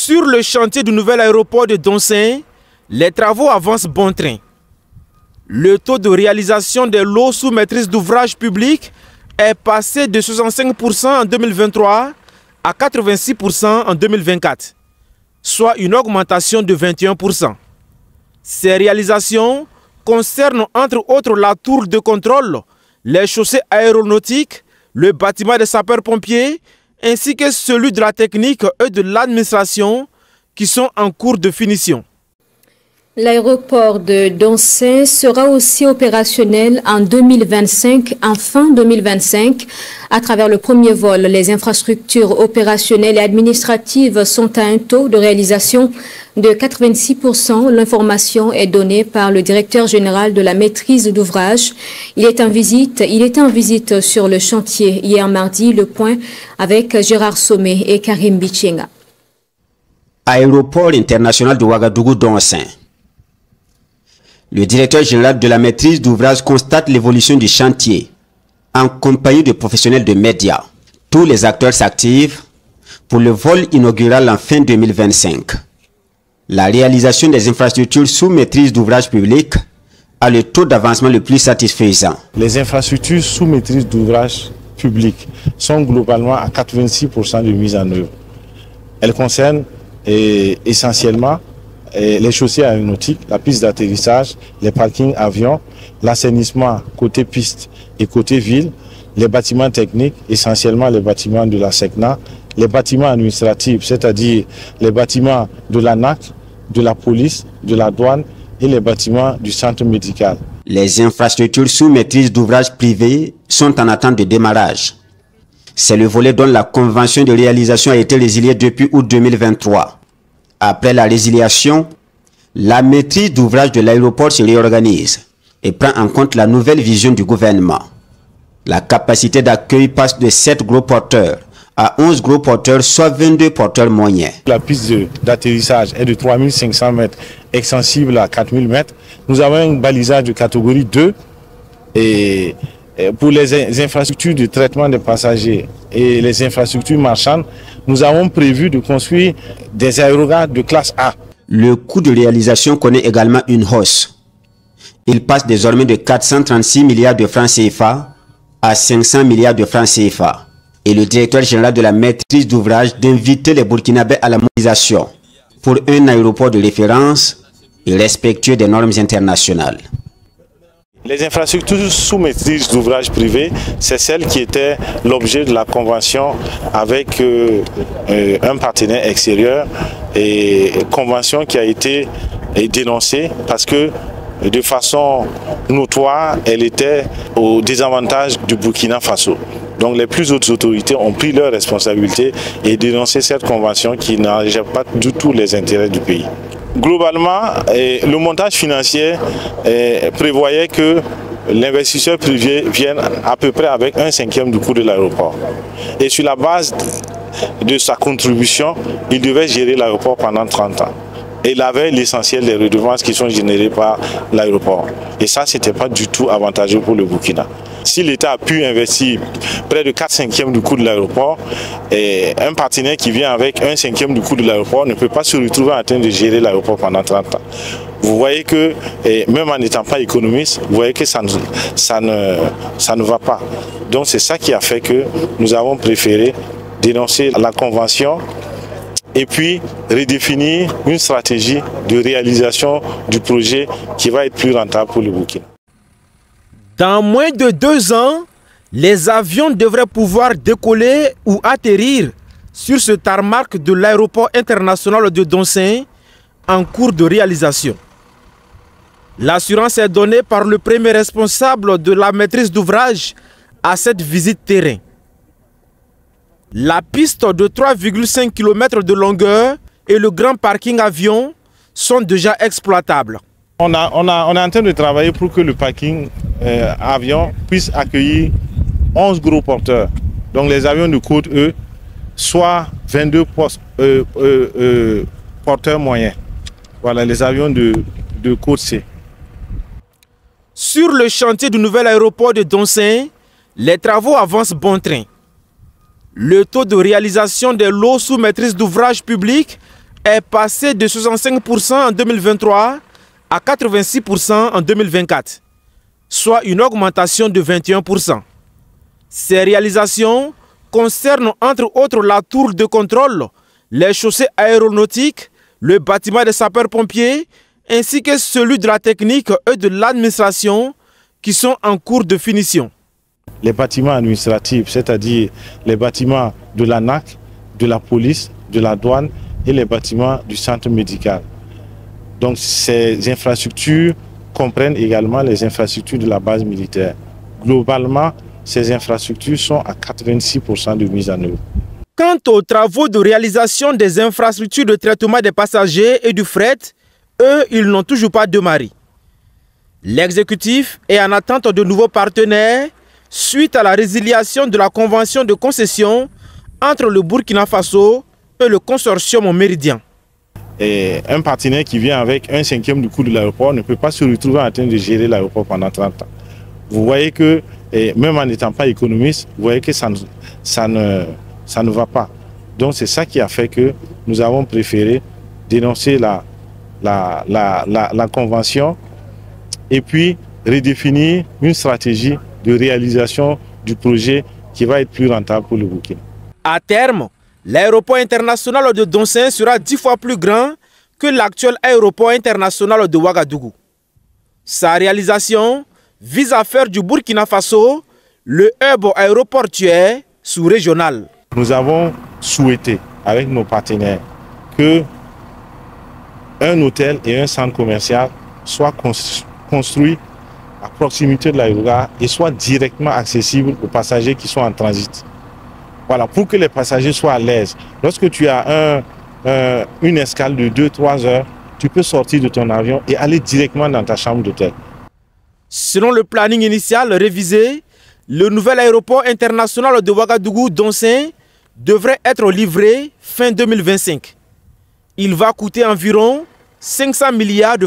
Sur le chantier du nouvel aéroport de Doncin, les travaux avancent bon train. Le taux de réalisation des lots sous maîtrise d'ouvrage public est passé de 65% en 2023 à 86% en 2024, soit une augmentation de 21%. Ces réalisations concernent entre autres la tour de contrôle, les chaussées aéronautiques, le bâtiment des sapeurs-pompiers, ainsi que celui de la technique et de l'administration qui sont en cours de finition. L'aéroport de Doncin sera aussi opérationnel en 2025, en fin 2025. À travers le premier vol, les infrastructures opérationnelles et administratives sont à un taux de réalisation de 86%. L'information est donnée par le directeur général de la maîtrise d'ouvrage. Il était en visite sur le chantier hier mardi. Le point avec Gérard Sommet et Karim Bichenga. Aéroport international de Ouagadougou-Doncin. Le directeur général de la maîtrise d'ouvrage constate l'évolution du chantier en compagnie de professionnels de médias. Tous les acteurs s'activent pour le vol inaugural en fin 2025. La réalisation des infrastructures sous maîtrise d'ouvrage public a le taux d'avancement le plus satisfaisant. Les infrastructures sous maîtrise d'ouvrage public sont globalement à 86% de mise en œuvre. Elles concernent essentiellement les chaussées aéronautiques, la piste d'atterrissage, les parkings avions, l'assainissement côté piste et côté ville, les bâtiments techniques, essentiellement les bâtiments de la SECNA, les bâtiments administratifs, c'est-à-dire les bâtiments de l'ANAC, de la police, de la douane et les bâtiments du centre médical. Les infrastructures sous maîtrise d'ouvrage privés sont en attente de démarrage. C'est le volet dont la convention de réalisation a été résiliée depuis août 2023. Après la résiliation, la maîtrise d'ouvrage de l'aéroport se réorganise et prend en compte la nouvelle vision du gouvernement. La capacité d'accueil passe de 7 gros porteurs à 11 gros porteurs, soit 22 porteurs moyens. La piste d'atterrissage est de 3500 mètres, extensible à 4000 mètres. Nous avons un balisage de catégorie 2 et pour les infrastructures de traitement des passagers et les infrastructures marchandes, nous avons prévu de construire des aérogares de classe A. Le coût de réalisation connaît également une hausse. Il passe désormais de 436 milliards de francs CFA à 500 milliards de francs CFA. Et le directeur général de la maîtrise d'ouvrage d'inviter les Burkinabés à la mobilisation pour un aéroport de référence et respectueux des normes internationales. Les infrastructures sous maîtrise d'ouvrage privé, c'est celle qui était l'objet de la convention avec un partenaire extérieur, et convention qui a été dénoncée parce que de façon notoire, elle était au désavantage du Burkina Faso. Donc les plus hautes autorités ont pris leurs responsabilités et dénoncé cette convention qui n'enlève pas du tout les intérêts du pays. Globalement, le montage financier prévoyait que l'investisseur privé vienne à peu près avec 1/5 du coût de l'aéroport. Et sur la base de sa contribution, il devait gérer l'aéroport pendant 30 ans. Et il avait l'essentiel des redevances qui sont générées par l'aéroport. Et ça, ce n'était pas du tout avantageux pour le Burkina. Si l'État a pu investir près de 4/5 du coût de l'aéroport, un partenaire qui vient avec 1/5 du coût de l'aéroport ne peut pas se retrouver en train de gérer l'aéroport pendant 30 ans. Vous voyez que, même en n'étant pas économiste, vous voyez que ça ne va pas. Donc c'est ça qui a fait que nous avons préféré dénoncer la convention et puis redéfinir une stratégie de réalisation du projet qui va être plus rentable pour le Burkina. Dans moins de 2 ans, les avions devraient pouvoir décoller ou atterrir sur ce tarmac de l'aéroport international de Doncin en cours de réalisation. L'assurance est donnée par le premier responsable de la maîtrise d'ouvrage à cette visite terrain. La piste de 3,5 km de longueur et le grand parking avion sont déjà exploitables. On est en train de travailler pour que le parking avion puisse accueillir 11 gros porteurs. Donc les avions de côte E, soit 22 porteurs moyens. Voilà les avions de côte C. Sur le chantier du nouvel aéroport de Doncin, les travaux avancent bon train. Le taux de réalisation des lots sous maîtrise d'ouvrage public est passé de 65% en 2023 à 86% en 2024, soit une augmentation de 21%. Ces réalisations concernent entre autres la tour de contrôle, les chaussées aéronautiques, le bâtiment des sapeurs-pompiers, ainsi que celui de la technique et de l'administration qui sont en cours de finition. Les bâtiments administratifs, c'est-à-dire les bâtiments de l'ANAC, de la police, de la douane et les bâtiments du centre médical. Donc ces infrastructures comprennent également les infrastructures de la base militaire. Globalement, ces infrastructures sont à 86% de mise en œuvre. Quant aux travaux de réalisation des infrastructures de traitement des passagers et du fret, eux, ils n'ont toujours pas démarré. L'exécutif est en attente de nouveaux partenaires suite à la résiliation de la convention de concession entre le Burkina Faso et le consortium méridien. Et un partenaire qui vient avec 1/5 du coût de l'aéroport ne peut pas se retrouver en train de gérer l'aéroport pendant 30 ans. Vous voyez que, même en n'étant pas économiste, vous voyez que ça ne va pas. Donc c'est ça qui a fait que nous avons préféré dénoncer la convention et puis redéfinir une stratégie de réalisation du projet qui va être plus rentable pour le Burkina. À terme, l'aéroport international de Donsin sera 10 fois plus grand que l'actuel aéroport international de Ouagadougou. Sa réalisation vise à faire du Burkina Faso le hub aéroportuaire sous-régional. Nous avons souhaité, avec nos partenaires, que un hôtel et un centre commercial soient construits à proximité de l'aérogare et soient directement accessibles aux passagers qui sont en transit. Voilà, pour que les passagers soient à l'aise. Lorsque tu as une escale de 2-3 heures, tu peux sortir de ton avion et aller directement dans ta chambre d'hôtel. Selon le planning initial révisé, le nouvel aéroport international de Ouagadougou-Donsin devrait être livré fin 2025. Il va coûter environ 500 milliards de francs.